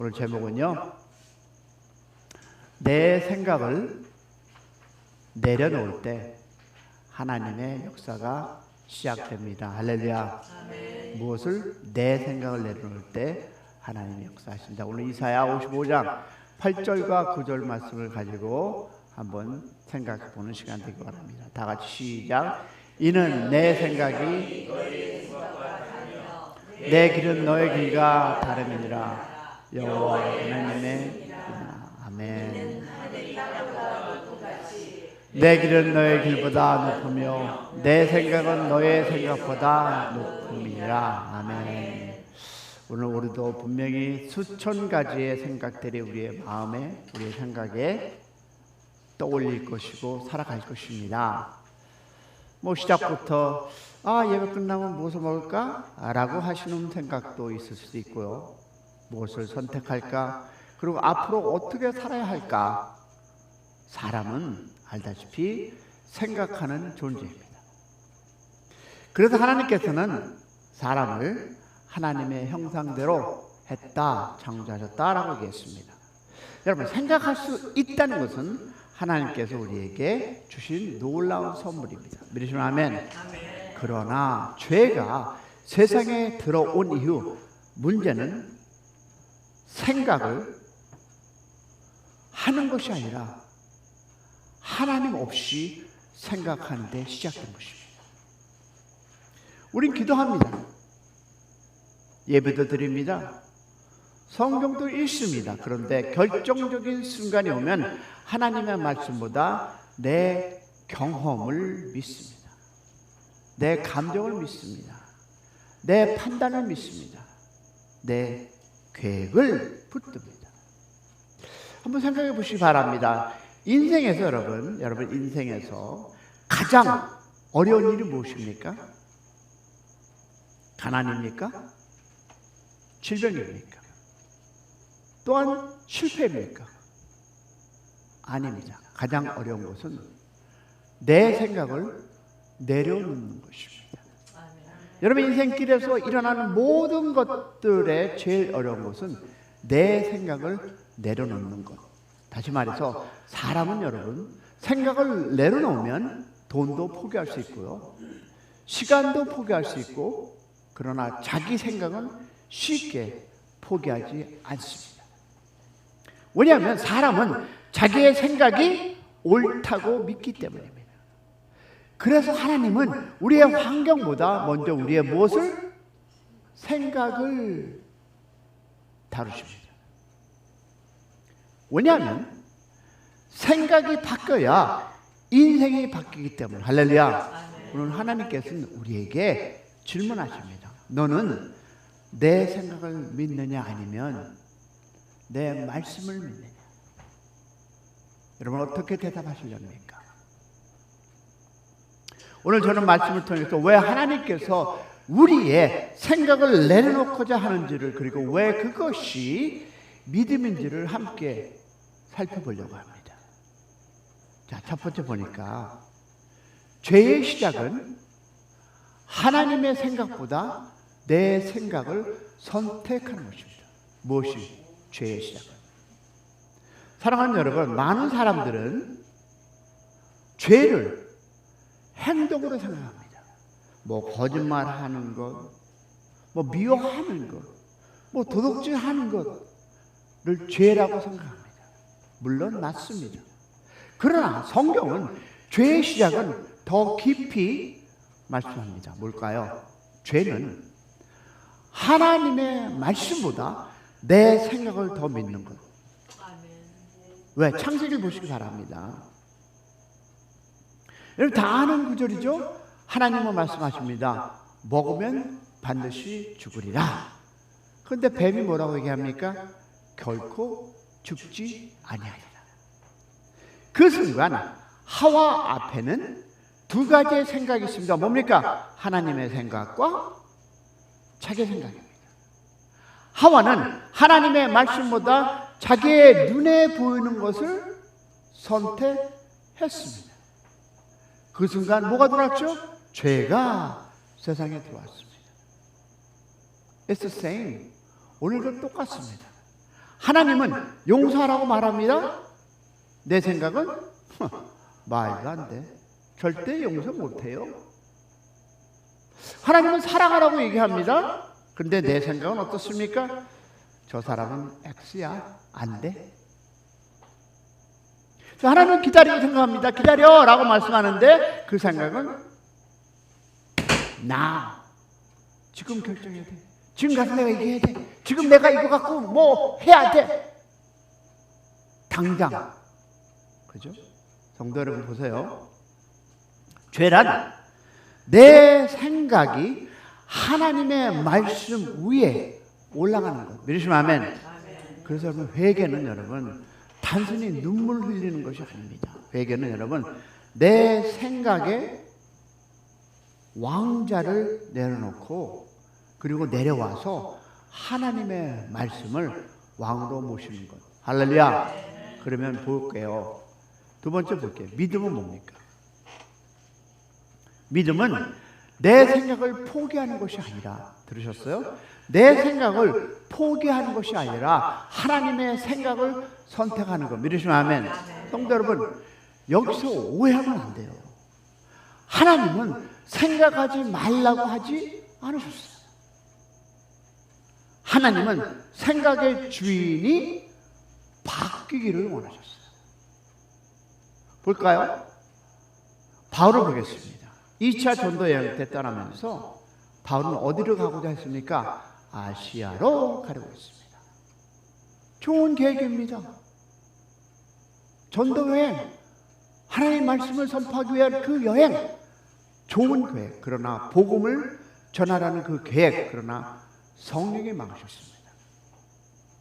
오늘 제목은요, 내 생각을 내려놓을 때 하나님의 역사가 시작됩니다. 할렐루야. 아멘. 무엇을? 내 생각을 내려놓을 때 하나님의 역사하신다. 오늘 이사야 55장 8절과 9절 말씀을 가지고 한번 생각해 보는 시간 되기 바랍니다. 다 같이 시작. 이는 내 생각이 내 길은 너의 길과 다름이니라. 여호와 하나님의 길이나. 아멘. 내 길은 너의 길보다 높으며 내 생각은 너의 생각보다 높음이니라. 아멘. 오늘 우리도 분명히 수천 가지의 생각들이 우리의 마음에, 우리의 생각에 떠올릴 것이고 살아갈 것입니다. 시작부터 예배 끝나면 무엇을 먹을까? 라고 하시는 생각도 있을 수도 있고요. 무엇을 선택할까? 그리고 앞으로 어떻게 살아야 할까? 사람은 알다시피 생각하는 존재입니다. 그래서 하나님께서는 사람을 하나님의 형상대로 했다, 창조하셨다라고 얘기했습니다. 여러분, 생각할 수 있다는 것은 하나님께서 우리에게 주신 놀라운 선물입니다. 믿으시면 아멘. 그러나 죄가 세상에 들어온 이후 문제는 생각을 하는 것이 아니라 하나님 없이 생각하는 데 시작된 것입니다. 우린 기도합니다. 예배도 드립니다. 성경도 읽습니다. 그런데 결정적인 순간이 오면 하나님의 말씀보다 내 경험을 믿습니다. 내 감정을 믿습니다. 내 판단을 믿습니다. 내 계획을 붙듭니다. 한번 생각해 보시기 바랍니다. 인생에서 여러분 인생에서 가장 어려운 일이 무엇입니까? 가난입니까? 질병입니까? 또한 실패입니까? 아닙니다. 가장 어려운 것은 내 생각을 내려놓는 것입니다. 여러분 인생길에서 일어나는 모든 것들의 제일 어려운 것은 내 생각을 내려놓는 것. 다시 말해서 사람은 여러분 생각을 내려놓으면 돈도 포기할 수 있고요, 시간도 포기할 수 있고, 그러나 자기 생각은 쉽게 포기하지 않습니다. 왜냐하면 사람은 자기의 생각이 옳다고 믿기 때문입니다. 그래서 하나님은 우리의 환경보다 먼저 우리의 무엇을? 생각을 다루십니다. 왜냐하면 생각이 바뀌어야 인생이 바뀌기 때문에. 할렐루야. 오늘 하나님께서는 우리에게 질문하십니다. 너는 내 생각을 믿느냐 아니면 내 말씀을 믿느냐? 여러분 어떻게 대답하시렵니까? 오늘 저는 말씀을 통해서 왜 하나님께서 우리의 생각을 내려놓고자 하는지를, 그리고 왜 그것이 믿음인지를 함께 살펴보려고 합니다. 자, 첫 번째 보니까 죄의 시작은 하나님의 생각보다 내 생각을 선택하는 것입니다. 무엇이 죄의 시작은? 사랑하는 여러분, 많은 사람들은 죄를 행동으로 생각합니다. 거짓말하는 것, 미워하는 것, 도둑질하는 것을 죄라고 생각합니다. 물론 맞습니다. 그러나 성경은 죄의 시작은 더 깊이 말씀합니다. 뭘까요? 죄는 하나님의 말씀보다 내 생각을 더 믿는 것. 왜? 창세기를 보시기 바랍니다. 여러분 다 아는 구절이죠? 하나님은 말씀하십니다. 먹으면 반드시 죽으리라. 그런데 뱀이 뭐라고 얘기합니까? 결코 죽지 아니하리라. 그 순간 하와 앞에는 두 가지의 생각이 있습니다. 뭡니까? 하나님의 생각과 자기의 생각입니다. 하와는 하나님의 말씀보다 자기의 눈에 보이는 것을 선택했습니다. 그 순간 뭐가 들어왔죠? 죄가 세상에 들어왔습니다. It's the same. 오늘도 똑같습니다. 하나님은 용서하라고 말합니다. 내 생각은 말도 안 돼. 절대 용서 못해요. 하나님은 사랑하라고 얘기합니다. 그런데 내 생각은 어떻습니까? 저 사람은 X야. 안 돼. 하나님은 기다리고 생각합니다. 기다려 라고 말씀하는데 그 생각은 나 지금 결정해야 돼. 지금 가서 내가 얘기해야 돼. 지금 내가 이거 갖고 뭐 해야 돼. 당장. 그죠? 성도 여러분 보세요. 죄란 내 생각이 하나님의 말씀 위에 올라가는 것. 믿으시면 아멘. 그래서 여러분 회개는 여러분 단순히 눈물 흘리는 것이 아닙니다. 회개는 여러분 내 생각에 왕자를 내려놓고 그리고 내려와서 하나님의 말씀을 왕으로 모시는 것. 할렐루야. 그러면 볼게요. 두 번째 볼게요. 믿음은 뭡니까? 믿음은 내 생각을 포기하는 것이 아니라, 들으셨어요? 내 생각을 포기하는 것이 아니라 하나님의 생각을 선택하는 것. 믿으시면 아멘. 성도 여러분, 여기서 오해하면 안 돼요. 하나님은 생각하지 말라고 하지 않으셨어요. 하나님은 생각의 주인이 바뀌기를 원하셨어요. 볼까요? 바울을 보겠습니다. 2차 전도 여행 때 떠나면서 바울은 어디로 가고자 했습니까? 아시아로 가려고 했습니다. 좋은 계획입니다. 전도 여행, 하나님의 말씀을 선포하기 위한 그 여행, 좋은 계획. 그러나 복음을 전하라는 그 계획, 그러나 성령이 막으셨습니다.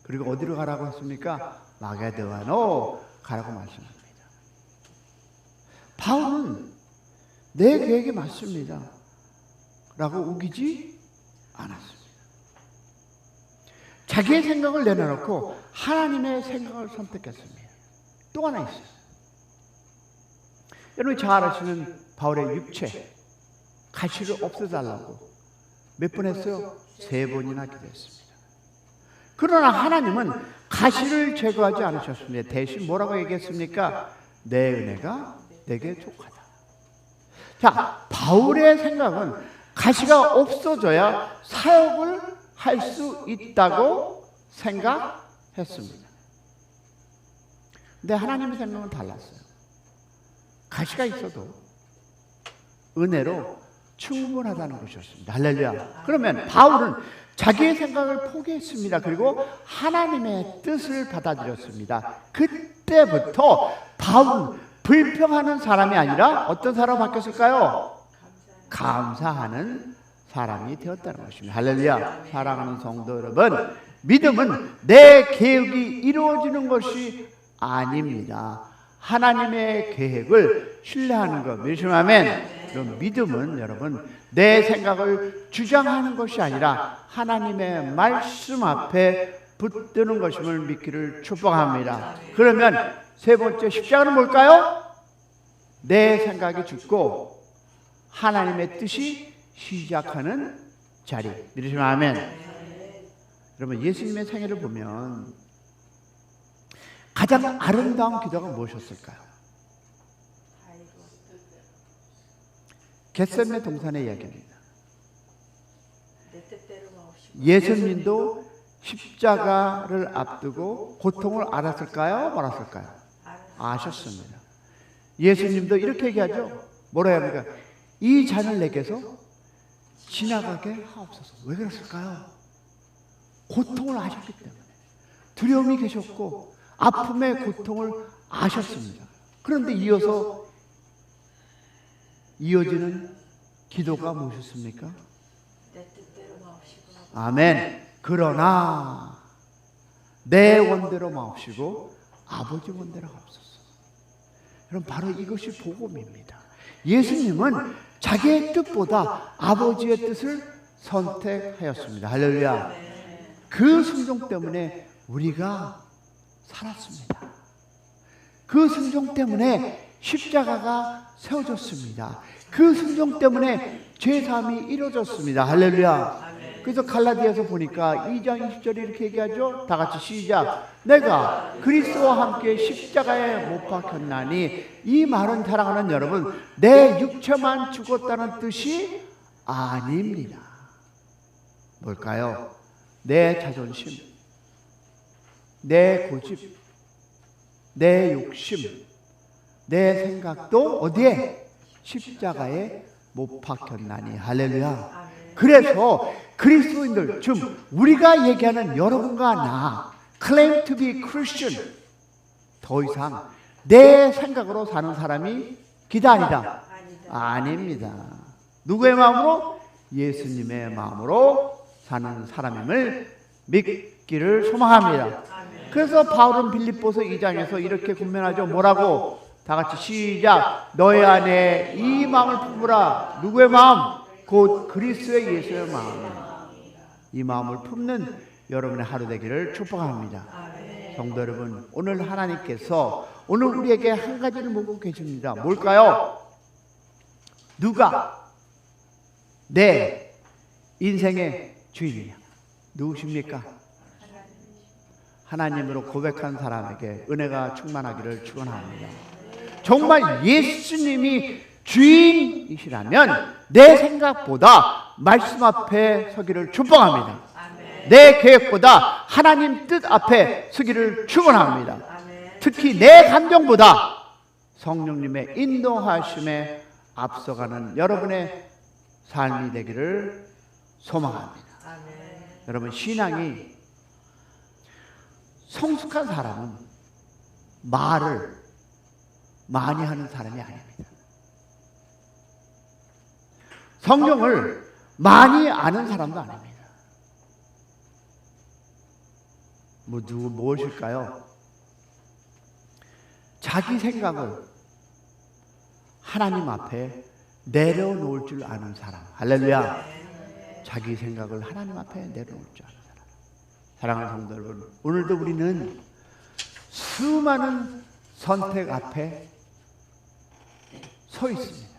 그리고 어디로 가라고 했습니까? 마게도아로 가라고 말씀합니다. 바울은 내 계획이 맞습니다 라고 우기지 않았습니다. 자기의 생각을 내려놓고 하나님의 생각을 선택했습니다. 또 하나 있어요. 여러분이 잘 아시는 바울의 육체, 가시를 없애달라고 몇 번 했어요? 3번이나 기도했습니다. 그러나 하나님은 가시를 제거하지 않으셨습니다. 대신 뭐라고 얘기했습니까? 내 은혜가 내게 족하다. 자, 바울의 생각은 가시가 없어져야 사역을 할 수 있다고 생각했습니다. 근데 하나님의 생각은 달랐어요. 가시가 있어도 은혜로 충분하다는 것이었습니다. 할렐루야. 그러면 바울은 자기의 생각을 포기했습니다. 그리고 하나님의 뜻을 받아들였습니다. 그때부터 바울은 불평하는 사람이 아니라 어떤 사람으로 바뀌었을까요? 감사하는 사람이 되었다는 것입니다. 할렐루야. 사랑하는 성도 여러분, 믿음은 내 계획이 이루어지는 것이 아닙니다. 하나님의 계획을 신뢰하는 것. 믿으시면 아멘. 그럼 믿음은 여러분 내 생각을 주장하는 것이 아니라 하나님의 말씀 앞에 붙드는 것임을 믿기를 축복합니다. 그러면 세 번째 십자가는 뭘까요? 내 생각이 죽고 하나님의 뜻이 시작하는 자리. 믿으시면 아멘. 여러분 예수님의 생애를 보면 가장 아름다운 기도가 무엇이었을까요? 겟세마네 동산의 이야기입니다. 예수님도 십자가를 앞두고 고통을 알았을까요? 몰랐을까요? 아셨습니다. 예수님도 이렇게 얘기하죠. 뭐라 해야 합니까? 이 잔을 내게서 지나가게 하옵소서. 왜 그랬을까요? 고통을 아셨기 때문에. 두려움이 계셨고 아픔의 고통을 아셨습니다. 그런데 이어지는 기도가 무엇이었습니까? 아멘. 그러나 내 원대로 마옵시고 아버지 원대로 하옵소서. 여러분 바로 이것이 복음입니다. 예수님은 자기의 뜻보다 아버지의 뜻을 선택하였습니다. 할렐루야. 그 순종 때문에 우리가 살았습니다. 그 순종 때문에 십자가가 세워졌습니다. 그 순종 때문에 죄사함이 이루어졌습니다. 할렐루야. 그래서 갈라디아서 보니까 2장 20절에 이렇게 얘기하죠. 다 같이 시작. 내가 그리스도와 함께 십자가에 못 박혔나니, 이 말은 사랑하는 여러분, 내 육체만 죽었다는 뜻이 아닙니다. 뭘까요? 내 자존심, 내 고집, 내 욕심, 내 생각도 어디에? 십자가에 못 박혔나니. 할렐루야. 그래서 그리스도인들, 즉 우리가 얘기하는 여러분과 나, claim to be Christian, 더 이상 내 생각으로 사는 사람이 기다리다 아닙니다. 누구의 마음으로? 예수님의 마음으로 사는 사람임을 믿기를 소망합니다. 그래서 바울은 빌립보서 2장에서 이렇게 군면하죠. 뭐라고? 다 같이 시작. 너희 안에 이 마음을 품으라. 누구의 마음? 곧 그리스도의 예수의 마음. 이 마음을 품는 여러분의 하루 되기를 축복합니다. 성도 여러분, 오늘 하나님께서 오늘 우리에게 한 가지를 묻고 계십니다. 뭘까요? 누가 내 인생의 주인이냐? 누구십니까? 하나님으로 고백한 사람에게 은혜가 충만하기를 축원합니다. 정말 예수님이 주인이시라면 내 생각보다 말씀 앞에 서기를 축복합니다. 내 계획보다 하나님 뜻 앞에 서기를 축원합니다. 특히 내 감정보다 성령님의 인도하심에 앞서가는 여러분의 삶이 되기를 소망합니다. 여러분, 신앙이 성숙한 사람은 말을 많이 하는 사람이 아닙니다. 성경을 많이 아는 사람도 아닙니다. 무엇일까요? 자기 생각을 하나님 앞에 내려놓을 줄 아는 사람. 할렐루야. 자기 생각을 하나님 앞에 내려놓을 줄 아는 사람. 사랑하는 성도 여러분, 오늘도 우리는 수많은 선택 앞에 서 있습니다.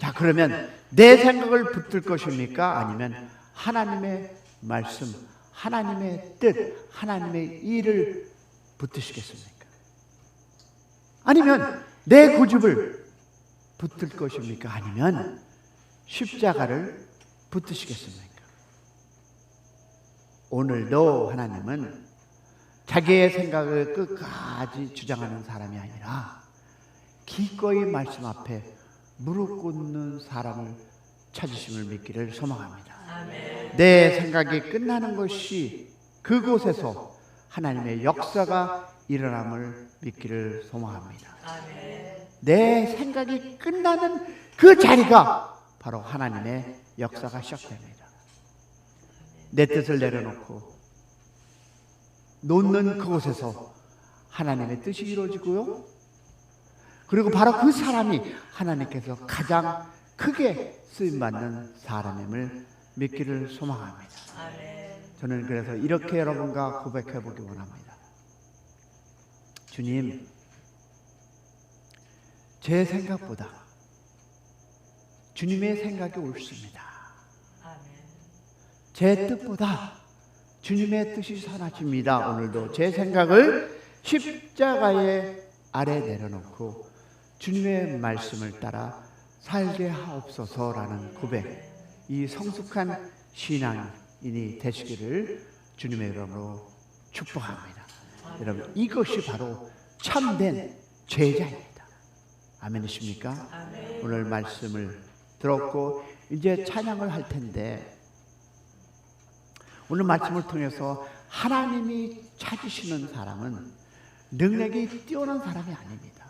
자, 그러면 내 생각을 붙들 것입니까? 아니면 하나님의 말씀, 하나님의 뜻, 하나님의 일을 붙드시겠습니까? 아니면 내 고집을 붙들 것입니까? 아니면 십자가를 붙드시겠습니까? 오늘도 하나님은 자기의 생각을 끝까지 주장하는 사람이 아니라 기꺼이 말씀 앞에 무릎 꿇는 사람을 찾으심을 믿기를 소망합니다. 아멘. 내 생각이 끝나는 것이 그곳에서 하나님의 역사가 일어남을 믿기를 소망합니다. 아멘. 내 생각이 끝나는 그 자리가 바로 하나님의 역사가 시작됩니다. 내 뜻을 내려놓고 놓는 그곳에서 하나님의 뜻이 이루어지고요. 그리고 바로 그 사람이 하나님께서 가장 크게 쓰임받는 사람임을 믿기를 소망합니다. 저는 그래서 이렇게 여러분과 고백해 보기 원합니다. 주님, 제 생각보다 주님의 생각이 옳습니다. 제 뜻보다 주님의 뜻이 선하십니다. 오늘도 제 생각을 십자가의 아래 내려놓고 주님의 말씀을 따라 살게 하옵소서라는 고백, 이 성숙한 신앙인이 되시기를 주님의 이름으로 축복합니다. 여러분, 이것이 바로 참된 제자입니다. 아멘이십니까? 오늘 말씀을 들었고 이제 찬양을 할 텐데, 오늘 말씀을 통해서 하나님이 찾으시는 사람은 능력이 뛰어난 사람이 아닙니다.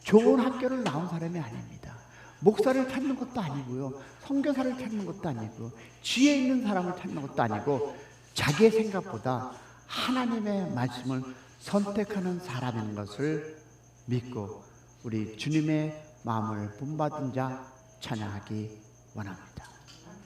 좋은 학교를 나온 사람이 아닙니다. 목사를 찾는 것도 아니고요, 선교사를 찾는 것도 아니고, 지혜 있는 사람을 찾는 것도 아니고, 자기의 생각보다 하나님의 말씀을 선택하는 사람인 것을 믿고 우리 주님의 마음을 본받은 자 찬양하기 원합니다.